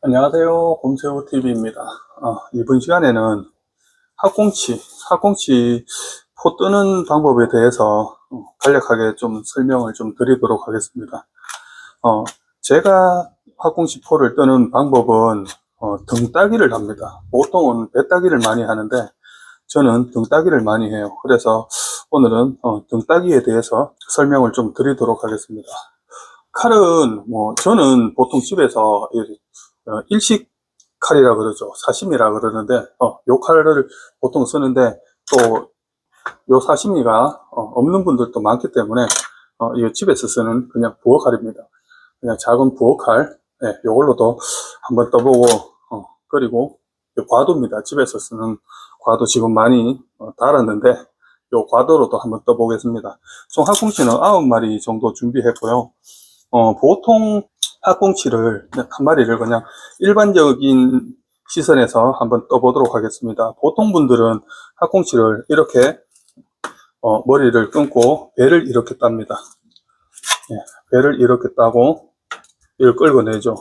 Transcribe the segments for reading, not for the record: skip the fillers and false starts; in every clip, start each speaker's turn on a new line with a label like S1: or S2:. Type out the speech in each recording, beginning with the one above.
S1: 안녕하세요. 곰새우TV입니다. 이번 시간에는 학꽁치 포 뜨는 방법에 대해서 간략하게 좀 설명을 좀 드리도록 하겠습니다. 제가 학꽁치 포를 뜨는 방법은 등 따기를 합니다. 보통은 배 따기를 많이 하는데 저는 등 따기를 많이 해요. 그래서 오늘은 등 따기에 대해서 설명을 좀 드리도록 하겠습니다. 칼은 저는 보통 집에서 일식 칼이라 그러죠. 사시미라 그러는데 요 칼을 보통 쓰는데 또 요 사시미가 없는 분들도 많기 때문에 이 집에서 쓰는 그냥 부엌칼입니다. 그냥 작은 부엌칼, 요걸로도 한번 떠보고 그리고 요 과도입니다. 집에서 쓰는 과도 지금 많이 달았는데 요 과도로도 한번 떠보겠습니다. 총 학꽁치는 9마리 정도 준비했고요. 보통 학꽁치를 한 마리를 그냥 일반적인 시선에서 한번 떠보도록 하겠습니다. 보통 분들은 학꽁치를 이렇게 머리를 끊고 배를 이렇게 땁니다. 배를 이렇게 따고 이를 끌고내죠.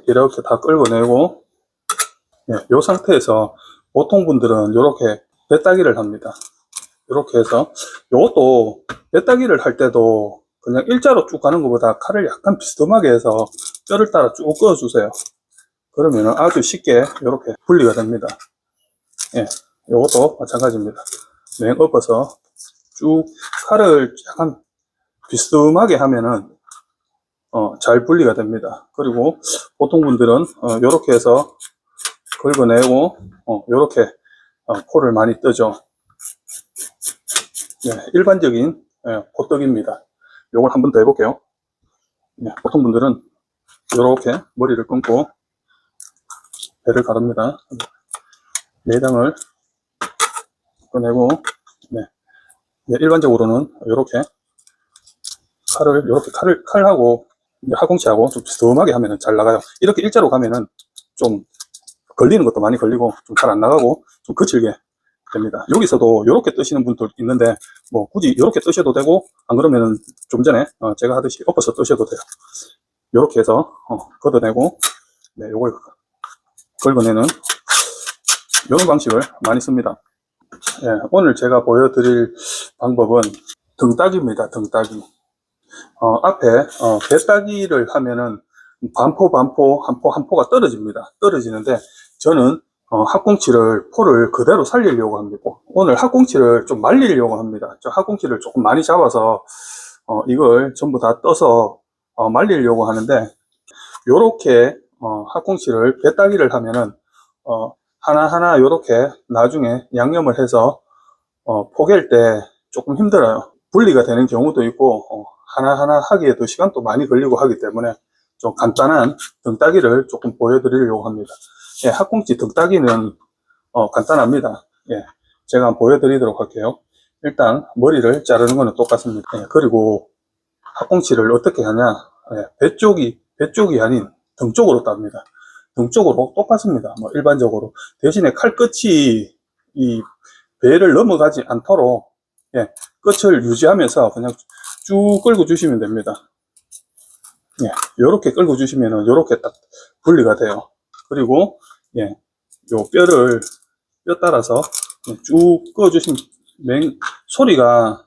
S1: 이렇게 다 끌고내고 이 상태에서 보통 분들은 이렇게 배 따기를 합니다. 이렇게 해서 이것도 배 따기를 할 때도 그냥 일자로 쭉 가는 것보다 칼을 약간 비스듬하게 해서 뼈를 따라 쭉 그어주세요. 그러면 아주 쉽게 이렇게 분리가 됩니다. 이것도 마찬가지입니다. 맹 엎어서 쭉 칼을 약간 비스듬하게 하면은 잘 분리가 됩니다. 그리고 보통 분들은 이렇게 해서 긁어내고 이렇게 포를 많이 뜨죠. 일반적인 포떡입니다. 요걸 한번 더 해볼게요. 보통 분들은 이렇게 머리를 끊고 배를 가릅니다. 내장을 꺼내고 일반적으로는 이렇게 칼하고 학꽁치하고 좀 비스듬하게 하면 잘 나가요. 이렇게 일자로 가면은 좀 걸리는 것도 많이 걸리고 좀 잘 안 나가고 좀 거칠게 됩니다. 여기서도 이렇게 뜨시는 분들 있는데 굳이 이렇게 뜨셔도 되고 안 그러면은 좀 전에 제가 하듯이 엎어서 뜨셔도 돼요. 이렇게 해서 걷어내고 요걸 긁어내는 이런 방식을 많이 씁니다. 오늘 제가 보여드릴 방법은 등 따기입니다. 등 따기. 앞에 배 따기를 하면은 반포 한 포가 떨어지는데 저는 학꽁치를 포를 그대로 살리려고 합니다. 오늘 학꽁치를 좀 말리려고 합니다. 저 학꽁치를 조금 많이 잡아서 이걸 전부 다 떠서 말리려고 하는데 요렇게 학꽁치를 배 따기를 하면은 하나하나 요렇게 나중에 양념을 해서 포갤 때 조금 힘들어요. 분리가 되는 경우도 있고 하나하나 하기에도 시간도 많이 걸리고 하기 때문에 좀 간단한 등 따기를 조금 보여드리려고 합니다. 학꽁치 등 따기는 간단합니다. 제가 한번 보여드리도록 할게요. 일단 머리를 자르는 거는 똑같습니다. 그리고 학꽁치를 어떻게 하냐, 배 쪽이 아닌 등 쪽으로 땁니다. 등 쪽으로 똑같습니다. 일반적으로. 대신에 칼 끝이 이 배를 넘어가지 않도록 끝을 유지하면서 그냥 쭉 끌고 주시면 됩니다. 요렇게 끌고 주시면은 요렇게 딱 분리가 돼요. 그리고 요 뼈 따라서 쭉 꺼 주시면 소리가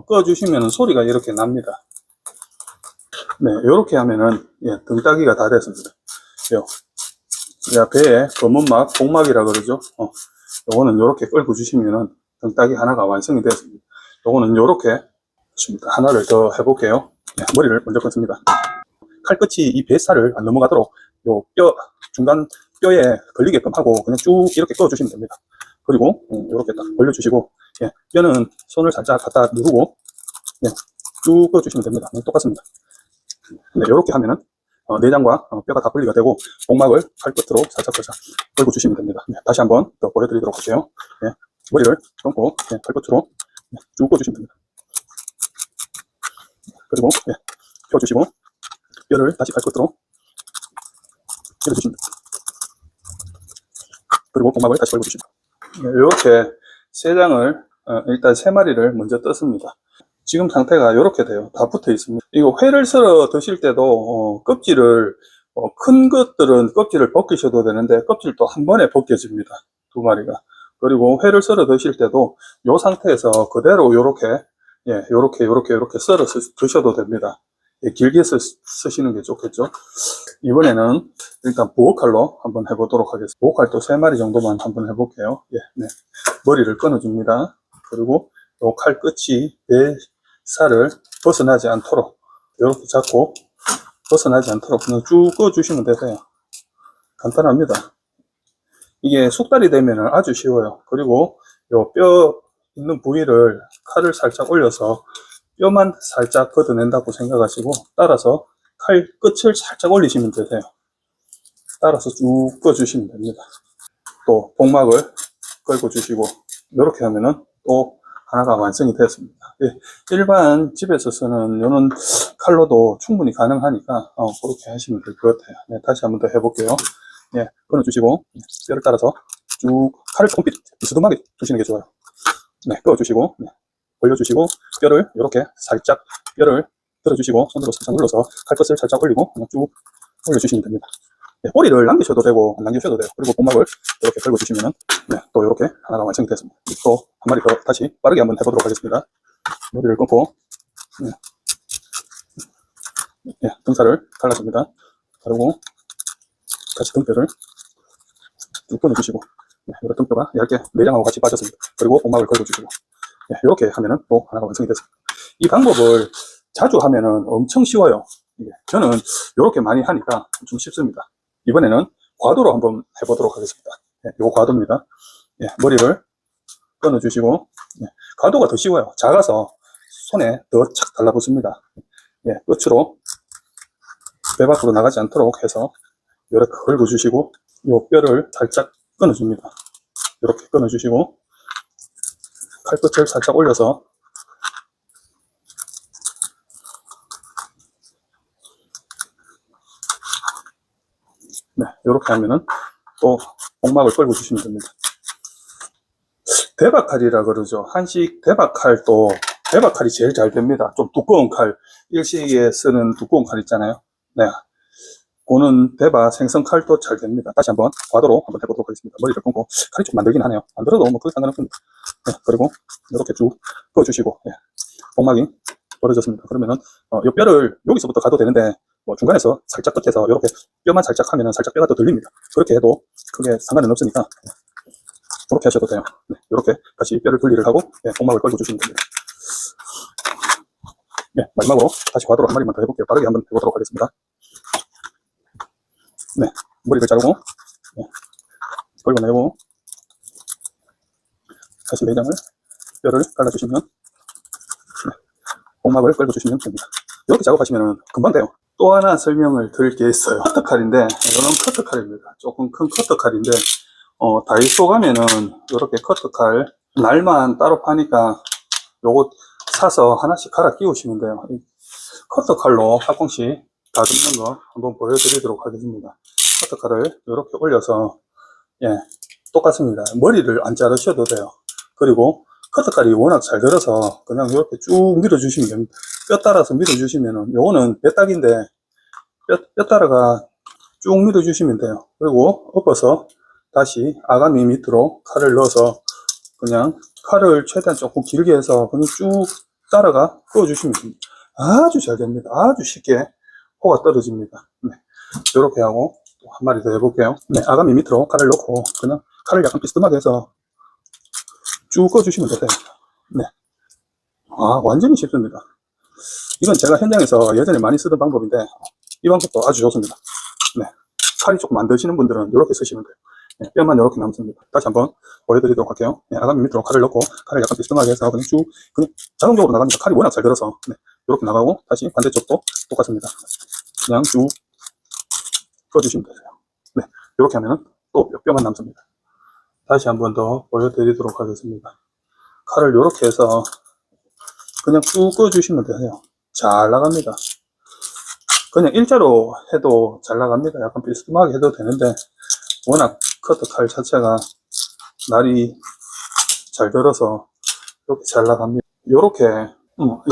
S1: 꺼 주시면은 소리가 이렇게 납니다. 요렇게 하면은 등 따기가 다 됐습니다. 배에 검은 막 복막이라 그러죠. 요거는 요렇게 끌고 주시면은 등 따기 하나가 완성이 됐습니다. 요거는 요렇게 하나를 더 해볼게요. 머리를 먼저 끊습니다. 칼끝이 이 뱃살을 안 넘어가도록 요 중간 뼈에 걸리게끔 하고 그냥 쭉 이렇게 꺼 주시면 됩니다. 그리고 이렇게 딱 벌려주시고 뼈는 손을 살짝 갖다 누르고 쭉 꺼 주시면 됩니다. 똑같습니다. 이렇게 하면은 내장과 뼈가 다 분리가 되고 복막을 칼끝으로 살짝 걸고 주시면 됩니다. 다시 한번 더 보여드리도록 할게요. 머리를 끊고 칼끝으로 쭉 꺼주시면 됩니다. 그리고 펴주시고 뼈를 다시 칼끝으로 밀어주시면 됩니다. 그리고 복막을 다시 걸고 주십니다. 이렇게 세 장을 일단 세 마리를 먼저 떴습니다. 지금 상태가 이렇게 돼요. 다 붙어 있습니다. 이거 회를 썰어 드실 때도 껍질을 큰 것들은 껍질을 벗기셔도 되는데 껍질도 한 번에 벗겨집니다. 두 마리가. 그리고 회를 썰어 드실 때도 이 상태에서 그대로 요렇게 썰어 드셔도 됩니다. 길게 쓰시는 게 좋겠죠. 이번에는 일단 부엌칼로 한번 해보도록 하겠습니다. 부엌칼도 3마리 정도만 한번 해볼게요. 네. 머리를 끊어줍니다. 그리고 요 칼 끝이 배살을 벗어나지 않도록 이렇게 잡고 벗어나지 않도록 그냥 쭉 꺼주시면 되세요. 간단합니다. 이게 숙달이 되면 아주 쉬워요. 그리고 요 뼈 있는 부위를 칼을 살짝 올려서 뼈만 살짝 걷어낸다고 생각하시고 따라서 칼 끝을 살짝 올리시면 되세요. 따라서 쭉 꺼주시면 됩니다. 또 복막을 걸고 주시고 이렇게 하면은 또 하나가 완성이 됐습니다. 일반 집에서 쓰는 이런 칼로도 충분히 가능하니까 그렇게 하시면 될 것 같아요. 다시 한번 더 해볼게요. 끊어주시고 뼈를 따라서 쭉 칼을 조금 비스듬하게 두시는 게 좋아요. 꺼주시고 벌려주시고 뼈를 이렇게 살짝 뼈를 들어주시고 손으로 살짝 눌러서 칼끝을 살짝 올리고 그냥 쭉 올려주시면 됩니다. 꼬리를 남기셔도 되고 안 남기셔도 돼요. 그리고 복막을 이렇게 걸고 주시면은 또 이렇게 하나가 완성이 됐습니다. 또 한 마리 더 다시 빠르게 한번 해보도록 하겠습니다. 머리를 끊고 등살을 갈라줍니다. 그리고 다시 등뼈를 쭉 끊어주시고 이렇게 등뼈가 얇게 내장하고 같이 빠졌습니다. 그리고 복막을 걸고 주시고 이렇게 하면은 또 하나가 완성이 됐습니다. 이 방법을 자주 하면은 엄청 쉬워요. 저는 이렇게 많이 하니까 좀 쉽습니다. 이번에는 과도로 한번 해보도록 하겠습니다. 이거 과도입니다. 머리를 끊어주시고 과도가 더 쉬워요. 작아서 손에 더 착 달라붙습니다. 끝으로 배 밖으로 나가지 않도록 해서 이렇게 걸어주시고 이 뼈를 살짝 끊어줍니다. 이렇게 끊어주시고 칼끝을 살짝 올려서 이렇게 하면은 또 복막을 걸고 주시면 됩니다. 대박칼이라 그러죠. 한식 대박칼도 대박칼이 제일 잘 됩니다. 좀 두꺼운 칼, 일식에 쓰는 두꺼운 칼 있잖아요. 그거는 대박 생선칼도 잘 됩니다. 다시 한번 과도로 한번 해보도록 하겠습니다. 머리를 끊고 칼이 좀 만들긴 하네요. 안 들어도 뭐 크게 상관없습니다. 그리고 이렇게 쭉 꺼주시고 복막이 벌어졌습니다. 그러면은 이 뼈를 여기서부터 가도 되는데 중간에서 살짝 끝에서 이렇게 뼈만 살짝 하면은 살짝 뼈가 더 들립니다. 그렇게 해도 크게 상관은 없으니까 그렇게 하셔도 돼요. 이렇게 다시 뼈를 분리를 하고 복막을 걸고 주시면 됩니다. 마지막으로 다시 과도로 한 마리만 더 해볼게요. 빠르게 한번 해보도록 하겠습니다. 머리를 자르고 걸고내고 다시 내장을 뼈를 갈라주시면 복막을 걸고 주시면 됩니다. 이렇게 작업하시면 금방 돼요. 또 하나 설명을 드릴 게 있어요. 커터칼인데 이런 커터칼입니다. 조금 큰 커터칼인데 다이소 가면은 이렇게 커터칼 날만 따로 파니까 요거 사서 하나씩 갈아 끼우시면 돼요. 커터칼로 가끔씩 다듬는 거 한번 보여드리도록 하겠습니다. 커터칼을 이렇게 올려서 똑같습니다. 머리를 안 자르셔도 돼요. 그리고 커터칼이 워낙 잘 들어서 그냥 이렇게 쭉 밀어주시면 됩니다. 뼈 따라서 밀어주시면은 요거는 뼈딱인데 뼈 따라가 쭉 밀어주시면 돼요. 그리고 엎어서 다시 아가미 밑으로 칼을 넣어서 그냥 칼을 최대한 조금 길게 해서 그냥 쭉 따라가 그어주시면 됩니다. 아주 잘 됩니다. 아주 쉽게 호가 떨어집니다. 이렇게 하고 또 한 마리 더 해볼게요. 아가미 밑으로 칼을 넣고 그냥 칼을 약간 비스듬하게 해서 쭉 꺼주시면 되세요. 완전히 쉽습니다. 이건 제가 현장에서 예전에 많이 쓰던 방법인데 이 방법도 아주 좋습니다. 칼이 조금 안 드시는 분들은 이렇게 쓰시면 돼요. 뼈만 이렇게 남습니다. 다시 한번 보여드리도록 할게요. 아가미 밑으로 칼을 넣고 칼을 약간 비스듬하게 해서 그냥 쭉 그냥 자동적으로 나갑니다. 칼이 워낙 잘 들어서 이렇게 나가고 다시 반대쪽도 똑같습니다. 그냥 쭉 꺼주시면 되세요. 이렇게 하면은 또 뼈만 남습니다. 다시 한번 더 보여드리도록 하겠습니다. 칼을 이렇게 해서 그냥 쭉 꺼주시면 되세요. 잘 나갑니다. 그냥 일자로 해도 잘 나갑니다. 약간 비스듬하게 해도 되는데 워낙 커터 칼 자체가 날이 잘 들어서 이렇게 잘 나갑니다. 이렇게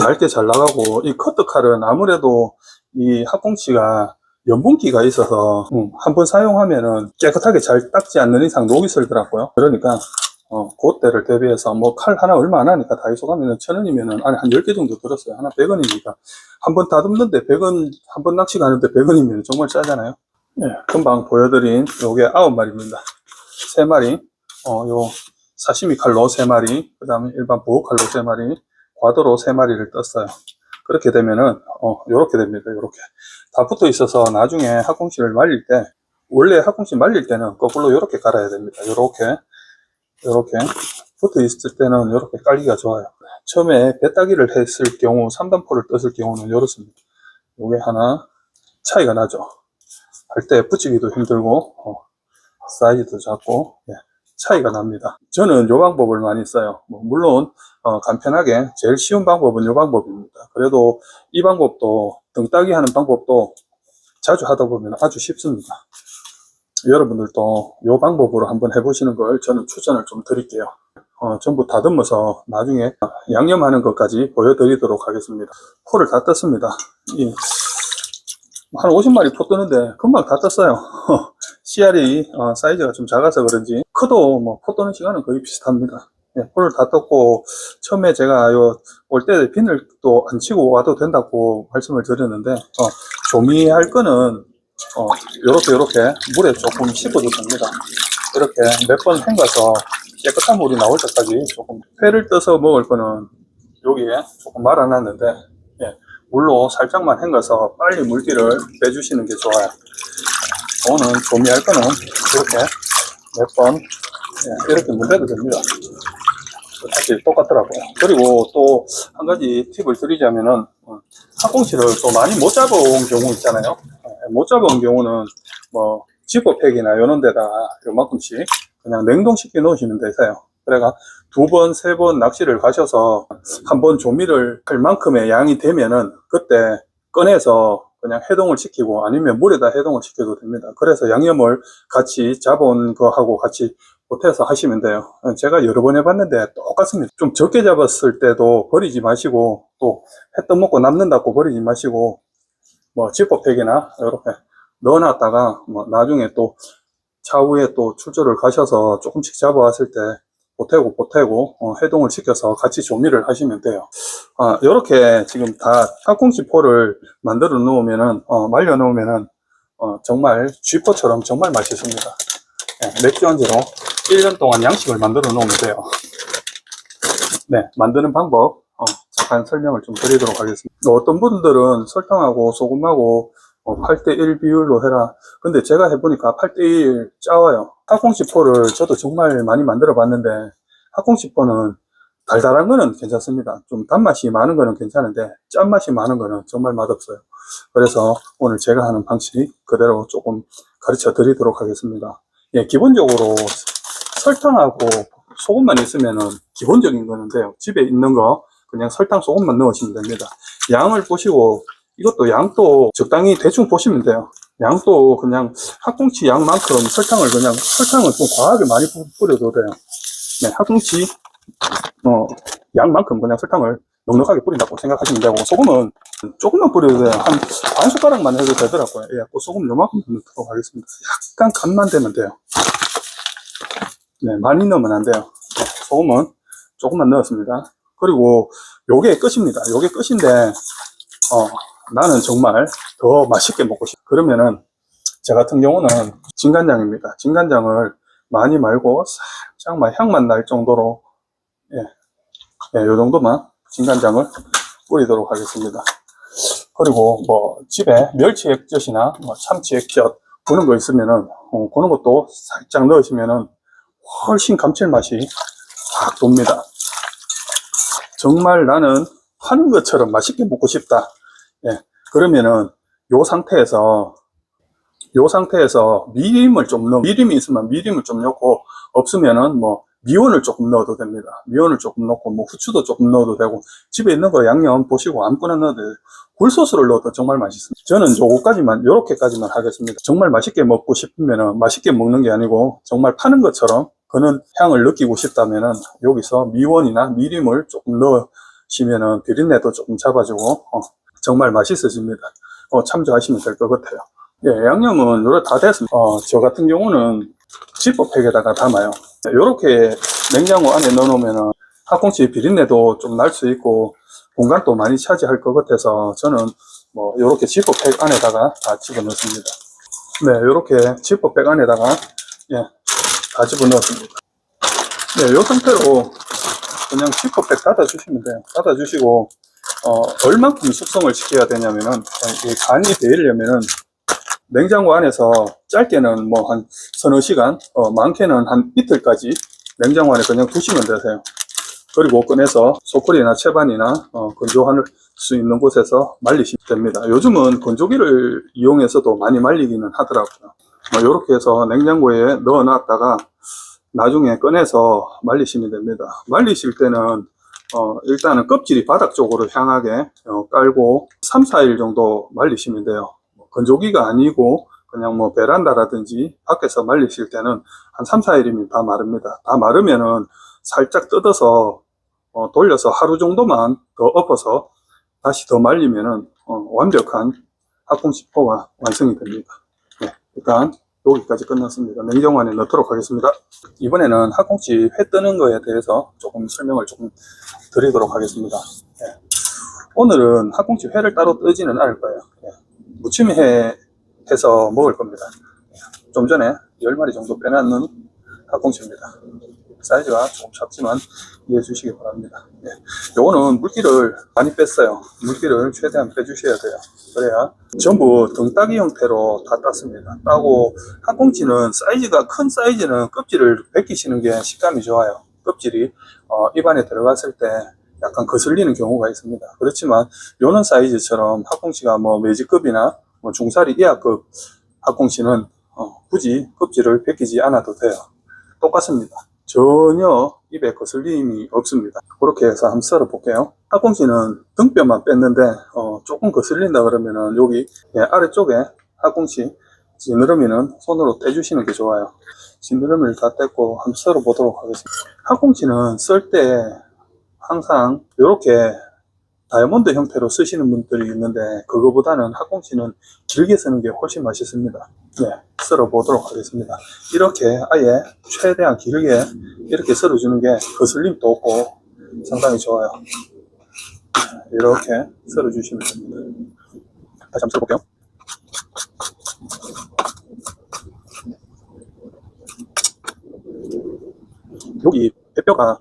S1: 얇게 잘 나가고, 이 커터 칼은 아무래도 이 학꽁치가 염분기가 있어서 한번 사용하면은 깨끗하게 잘 닦지 않는 이상 녹이 슬더라고요. 그러니까 그때를 대비해서 뭐 칼 하나 얼마 안 하니까 다이소 가면은 1,000원이면은 안에 한 10개 정도 들었어요. 하나 100원이니까 한 번 다듬는데 100원, 한 번 낚시 가는데 100원이면 정말 싸잖아요. 네, 금방 보여드린 요게 9마리입니다. 3마리, 요 사시미 칼로 3마리, 그 다음에 일반 보호 칼로 3마리, 과도로 3마리를 떴어요. 그렇게 되면은 요렇게 됩니다. 요렇게 다 붙어 있어서 나중에 학꽁치를 말릴 때, 원래 학꽁치 말릴 때는 거꾸로 요렇게 갈아야 됩니다. 요렇게 붙어 있을 때는 요렇게 깔기가 좋아요. 처음에 배 따기를 했을 경우, 3단포를 떴을 경우는 요렇습니다. 요게 하나 차이가 나죠. 할 때 붙이기도 힘들고 사이즈도 작고, 예, 차이가 납니다. 저는 요 방법을 많이 써요. 물론 간편하게 제일 쉬운 방법은 요 방법입니다. 그래도 이 방법도, 등 따기 하는 방법도 자주 하다 보면 아주 쉽습니다. 여러분들도 요 방법으로 한번 해보시는 걸 저는 추천을 좀 드릴게요. 전부 다듬어서 나중에 양념하는 것까지 보여드리도록 하겠습니다. 포를 다 떴습니다. 한 50마리 포 뜨는데 금방 다 떴어요. 씨알이 사이즈가 좀 작아서 그런지 커도 뭐 포 뜨는 시간은 거의 비슷합니다. 예, 포를 다 떴고, 처음에 제가 올 때 비늘도 안 치고 와도 된다고 말씀을 드렸는데, 조미할 거는 요렇게 물에 조금 씻어도 됩니다. 이렇게 몇 번 헹궈서 깨끗한 물이 나올 때까지 조금, 회를 떠서 먹을 거는 여기에 조금 말아놨는데, 예, 물로 살짝만 헹궈서 빨리 물기를 빼주시는 게 좋아요. 오늘 조미할 거는 이렇게 몇 번, 예, 이렇게 문대도 됩니다. 사실 똑같더라고요. 그리고 또 한 가지 팁을 드리자면은, 학꽁치를 또 많이 못 잡아온 경우 있잖아요. 못 잡아온 경우는 뭐 지퍼팩이나 이런 데다가 요만큼씩 그냥 냉동시켜 놓으시면 되세요. 그래가 2번, 3번 낚시를 가셔서 한번 조미를 할 만큼의 양이 되면은 그때 꺼내서 그냥 해동을 시키고, 아니면 물에다 해동을 시켜도 됩니다. 그래서 양념을 같이 잡아온 거하고 같이 보태서 하시면 돼요. 제가 여러 번 해봤는데 똑같습니다. 좀 적게 잡았을 때도 버리지 마시고, 또 해 떠먹고 남는다고 버리지 마시고, 뭐 지퍼팩이나 이렇게 넣어놨다가 뭐 나중에 또 차후에 또 출조를 가셔서 조금씩 잡아왔을 때 보태고 해동을 시켜서 같이 조미를 하시면 돼요. 이렇게 지금 다 학꽁치 포를 만들어 놓으면은 말려 놓으면은 정말 쥐포처럼 정말 맛있습니다. 예, 맥주 안주로 1년 동안 양식을 만들어 놓으면 돼요. 네, 만드는 방법 잠깐 설명을 좀 드리도록 하겠습니다. 어떤 분들은 설탕하고 소금하고 8:1 비율로 해라. 근데 제가 해보니까 8:1 짜와요. 학꽁치포를 저도 정말 많이 만들어 봤는데, 학꽁치포는 달달한 거는 괜찮습니다. 좀 단맛이 많은 거는 괜찮은데 짠맛이 많은 거는 정말 맛없어요. 그래서 오늘 제가 하는 방식 그대로 조금 가르쳐 드리도록 하겠습니다. 예, 기본적으로 설탕하고 소금만 있으면은 기본적인 거는 돼요. 집에 있는 거 그냥 설탕 소금만 넣으시면 됩니다. 양을 보시고, 이것도 양도 적당히 대충 보시면 돼요. 양도 그냥 학꽁치 양만큼 설탕을 좀 과하게 많이 뿌려도 돼요. 네, 학꽁치 양만큼 그냥 설탕을 넉넉하게 뿌린다고 생각하시면 되고, 소금은 조금만 뿌려도 돼요. 한 반 숟가락만 해도 되더라고요. 예, 소금 요만큼 넣도록 하겠습니다. 약간 간만 되면 돼요. 네, 많이 넣으면 안 돼요. 네, 소금은 조금만 넣었습니다. 그리고 요게 끝입니다. 요게 끝인데 나는 정말 더 맛있게 먹고 싶어. 그러면은 저 같은 경우는 진간장입니다. 진간장을 많이 말고 살짝만 향만 날 정도로, 예, 요 정도만 진간장을 뿌리도록 하겠습니다. 그리고 뭐 집에 멸치 액젓이나 뭐 참치 액젓 그런 거 있으면은 그런 것도 살짝 넣으시면은 훨씬 감칠맛이 확 돕니다. 정말 나는 하는 것처럼 맛있게 먹고 싶다. 예, 그러면은 요 상태에서 미림을 좀 넣어. 미림이 있으면 미림을 좀 넣고, 없으면은 뭐 미원을 조금 넣어도 됩니다. 미원을 조금 넣고 뭐 후추도 조금 넣어도 되고 집에 있는 거 양념 보시고 아무거나 넣어도 돼요. 굴소스를 넣어도 정말 맛있습니다. 저는 요거까지만 요렇게까지만 하겠습니다. 정말 맛있게 먹고 싶으면은 맛있게 먹는 게 아니고 정말 파는 것처럼 그는 향을 느끼고 싶다면은 여기서 미원이나 미림을 조금 넣으시면은 비린내도 조금 잡아주고 정말 맛있어집니다. 참조하시면 될 것 같아요. 예, 양념은 요렇게 다 됐습니다. 저 같은 경우는 지퍼팩에다가 담아요. 요렇게 냉장고 안에 넣어놓으면은 학꽁치 비린내도 좀 날 수 있고 공간도 많이 차지할 것 같아서 저는 뭐 요렇게 지퍼팩 안에다가 다 집어넣습니다. 네, 요렇게 지퍼백 안에다가 다 집어넣었습니다. 네, 요 상태로 그냥 지퍼백 닫아주시면 돼요. 닫아주시고 얼만큼 숙성을 시켜야 되냐면은 이 간이 배이려면은 냉장고 안에서 짧게는 뭐 한 서너 시간, 많게는 한 이틀까지 냉장고 안에 그냥 두시면 되세요. 그리고 꺼내서 소쿠리나 채반이나 건조할 수 있는 곳에서 말리시면 됩니다. 요즘은 건조기를 이용해서도 많이 말리기는 하더라고요. 이렇게 해서 냉장고에 넣어 놨다가 나중에 꺼내서 말리시면 됩니다. 말리실 때는 일단은 껍질이 바닥 쪽으로 향하게 깔고 3, 4일 정도 말리시면 돼요. 건조기가 아니고 그냥 뭐 베란다라든지 밖에서 말리실 때는 한 3, 4일이면 다 마릅니다. 다 마르면은 살짝 뜯어서 돌려서 하루 정도만 더 엎어서 다시 더 말리면은 완벽한 학꽁치포가 완성이 됩니다. 네, 일단 여기까지 끝났습니다. 냉장고 안에 넣도록 하겠습니다. 이번에는 학꽁치 회 뜨는 거에 대해서 조금 설명을 조금 드리도록 하겠습니다. 네. 오늘은 학꽁치 회를 따로 뜨지는 않을 거예요. 네. 무침회 해서 먹을 겁니다. 좀 전에 10마리 정도 빼놨는 학꽁치입니다. 사이즈가 조금 작지만 이해해 주시기 바랍니다. 네. 요거는 물기를 많이 뺐어요. 물기를 최대한 빼주셔야 돼요. 그래야 전부 등따기 형태로 다 땄습니다. 따고 학꽁치는 사이즈가 큰 사이즈는 껍질을 벗기시는 게 식감이 좋아요. 껍질이 입안에 들어갔을 때 약간 거슬리는 경우가 있습니다. 그렇지만 요런 사이즈처럼 학꽁치가 뭐 메지급이나 뭐 중사리 이하급 학꽁치는 굳이 껍질을 벗기지 않아도 돼요. 똑같습니다. 전혀 입에 거슬림이 없습니다. 그렇게 해서 한번 썰어 볼게요. 학꽁치는 등뼈만 뺐는데 조금 거슬린다 그러면은 여기 아래쪽에 학꽁치 지느러미는 손으로 떼주시는 게 좋아요. 지느러미를 다 떼고 한번 썰어 보도록 하겠습니다. 학꽁치는 썰 때 항상 이렇게 다이아몬드 형태로 쓰시는 분들이 있는데 그거보다는 학꽁치는 길게 쓰는 게 훨씬 맛있습니다. 네, 썰어 보도록 하겠습니다. 이렇게 아예 최대한 길게 이렇게 썰어 주는 게 거슬림도 없고 상당히 좋아요. 이렇게 썰어 주시면 됩니다. 다시 한번 썰어 볼게요. 여기 뼈가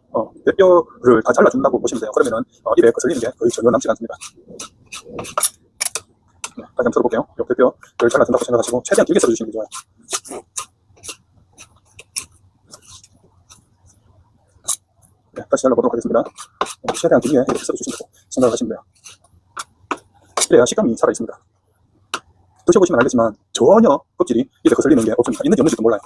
S1: 뼈를 다 잘라준다고 보시면 돼요. 그러면은 입에 거슬리는 게 거의 전혀 남지 않습니다. 네, 다시 한번 썰어볼게요. 이 뼈를 잘라준다고 생각하시고 최대한 길게 썰어주시는 게 좋아요. 네, 다시 잘라보도록 하겠습니다. 최대한 길게 이렇게 썰어주신다고 생각하시면 돼요. 그래야 식감이 살아있습니다. 드셔보시면 알겠지만 전혀 껍질이 입에 거슬리는 게 없습니다. 있는지 없는지도 몰라요.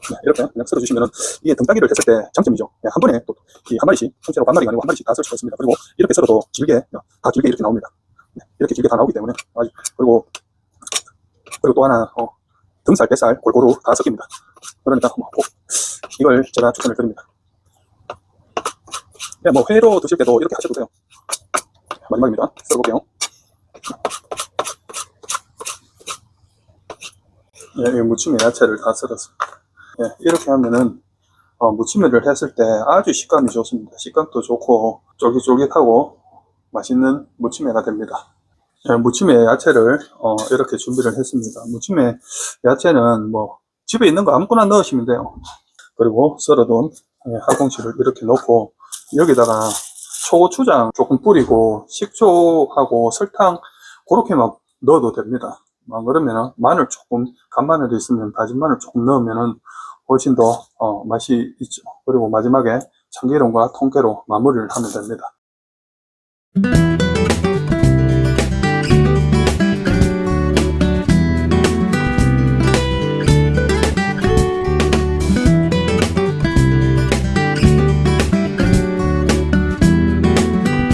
S1: 네, 이렇게 그냥 썰어주시면은 이게 등따기를 했을 때 장점이죠. 네, 한 번에 또 한 마리씩, 통째로 반마리가 아니고 한 마리씩 다 썰 수가 있습니다. 그리고 이렇게 썰어도 길게, 다 길게 이렇게 나옵니다. 네, 이렇게 길게 다 나오기 때문에 그리고 또 하나 등살, 뱃살 골고루 다 섞입니다. 그러니까 꼭 이걸 제가 추천을 드립니다. 네, 뭐 회로 드실 때도 이렇게 하셔도 돼요. 마지막입니다. 썰어볼게요. 네, 무침에 야채를 다 썰었습니다. 네, 이렇게 하면은 무침회를 했을 때 아주 식감이 좋습니다. 식감도 좋고 쫄깃쫄깃하고 맛있는 무침회가 됩니다. 네, 무침회 야채를 이렇게 준비를 했습니다. 무침회 야채는 뭐 집에 있는 거 아무거나 넣으시면 돼요. 그리고 썰어둔 학꽁치를 이렇게 넣고 여기다가 초고추장 조금 뿌리고 식초하고 설탕 그렇게만 넣어도 됩니다. 그러면은 마늘 조금, 간마늘이 있으면 다진 마늘 조금 넣으면은 훨씬 더 맛이 있죠. 그리고 마지막에 참기름과 통깨로 마무리를 하면 됩니다.